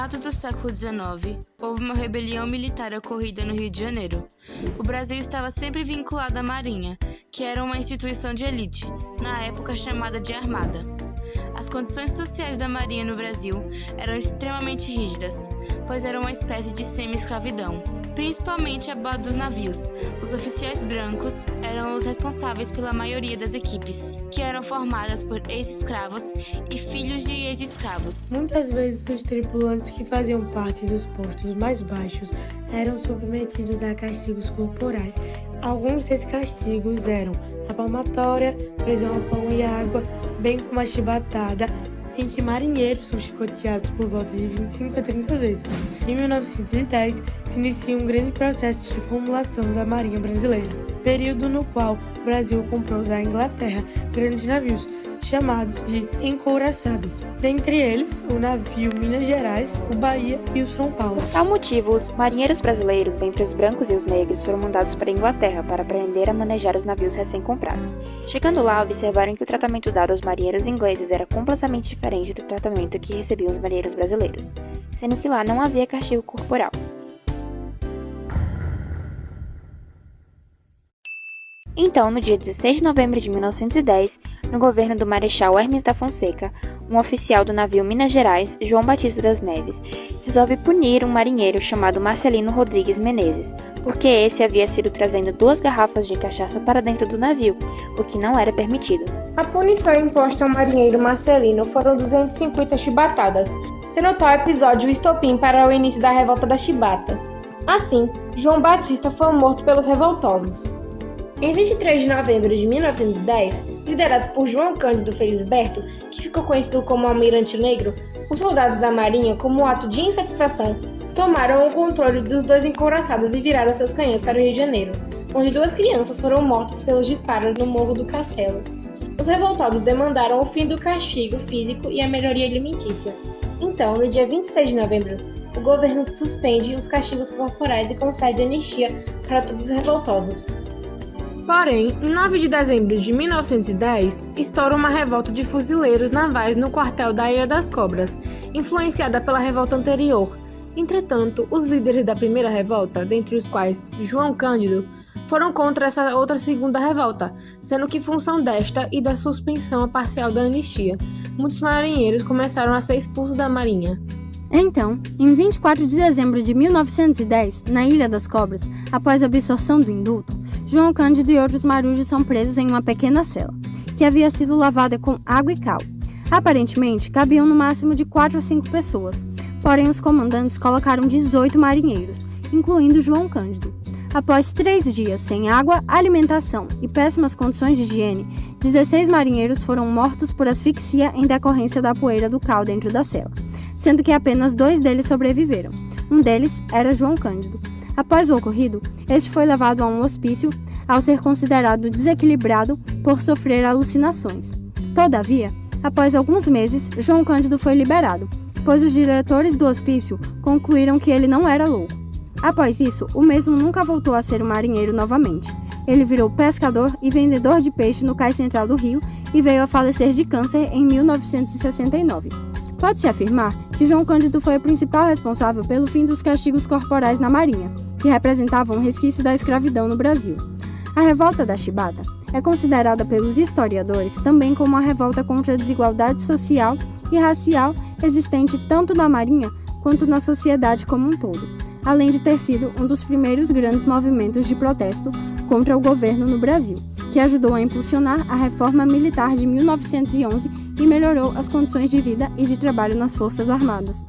meados do século XIX, houve uma rebelião militar ocorrida no Rio de Janeiro. O Brasil estava sempre vinculado à Marinha, que era uma instituição de elite, na época chamada de Armada. As condições sociais da Marinha no Brasil eram extremamente rígidas, pois era uma espécie de semi-escravidão, principalmente a bordo dos navios. Os oficiais brancos eram os responsáveis pela maioria das equipes, que eram formadas por ex-escravos e filhos de ex-escravos. Muitas vezes os tripulantes que faziam parte dos postos mais baixos eram submetidos a castigos corporais. Alguns desses castigos eram a palmatória, prisão a pão e água, bem como a chibatada, em que marinheiros são chicoteados por volta de 25 a 30 vezes. Em 1910, se inicia um grande processo de reformulação da Marinha Brasileira, período no qual o Brasil comprou da Inglaterra grandes navios, chamados de encouraçados, dentre eles o navio Minas Gerais, o Bahia e o São Paulo. Por tal motivo, os marinheiros brasileiros, dentre os brancos e os negros, foram mandados para a Inglaterra para aprender a manejar os navios recém-comprados. Chegando lá, observaram que o tratamento dado aos marinheiros ingleses era completamente diferente do tratamento que recebiam os marinheiros brasileiros, sendo que lá não havia castigo corporal. Então, no dia 16 de novembro de 1910, no governo do Marechal Hermes da Fonseca, um oficial do navio Minas Gerais, João Batista das Neves, resolve punir um marinheiro chamado Marcelino Rodrigues Menezes, porque esse havia sido trazendo 2 garrafas de cachaça para dentro do navio, o que não era permitido. A punição imposta ao marinheiro Marcelino foram 250 chibatadas, sendo tal episódio o estopim para o início da revolta da chibata. Assim, João Batista foi morto pelos revoltosos. Em 23 de novembro de 1910, liderado por João Cândido Felisberto, que ficou conhecido como Almirante Negro, os soldados da Marinha, como ato de insatisfação, tomaram o controle dos 2 encouraçados e viraram seus canhões para o Rio de Janeiro, onde 2 crianças foram mortas pelos disparos no Morro do Castelo. Os revoltosos demandaram o fim do castigo físico e a melhoria alimentícia. Então, no dia 26 de novembro, o governo suspende os castigos corporais e concede anistia para todos os revoltosos. Porém, em 9 de dezembro de 1910, estoura uma revolta de fuzileiros navais no quartel da Ilha das Cobras, influenciada pela revolta anterior. Entretanto, os líderes da primeira revolta, dentre os quais João Cândido, foram contra essa outra segunda revolta, sendo que, em função desta e da suspensão parcial da anistia, muitos marinheiros começaram a ser expulsos da Marinha. Então, em 24 de dezembro de 1910, na Ilha das Cobras, após a absorção do indulto, João Cândido e outros marujos são presos em uma pequena cela, que havia sido lavada com água e cal. Aparentemente, cabiam no máximo de 4 a 5 pessoas, porém os comandantes colocaram 18 marinheiros, incluindo João Cândido. Após 3 dias sem água, alimentação e péssimas condições de higiene, 16 marinheiros foram mortos por asfixia em decorrência da poeira do cal dentro da cela, sendo que apenas 2 deles sobreviveram. Um deles era João Cândido. Após o ocorrido, este foi levado a um hospício ao ser considerado desequilibrado por sofrer alucinações. Todavia, após alguns meses, João Cândido foi liberado, pois os diretores do hospício concluíram que ele não era louco. Após isso, o mesmo nunca voltou a ser um marinheiro novamente. Ele virou pescador e vendedor de peixe no cais central do Rio e veio a falecer de câncer em 1969. Pode-se afirmar que João Cândido foi o principal responsável pelo fim dos castigos corporais na Marinha, que representavam um resquício da escravidão no Brasil. A revolta da chibata é considerada pelos historiadores também como uma revolta contra a desigualdade social e racial existente tanto na Marinha quanto na sociedade como um todo, além de ter sido um dos primeiros grandes movimentos de protesto contra o governo no Brasil, que ajudou a impulsionar a reforma militar de 1911 e melhorou as condições de vida e de trabalho nas Forças Armadas.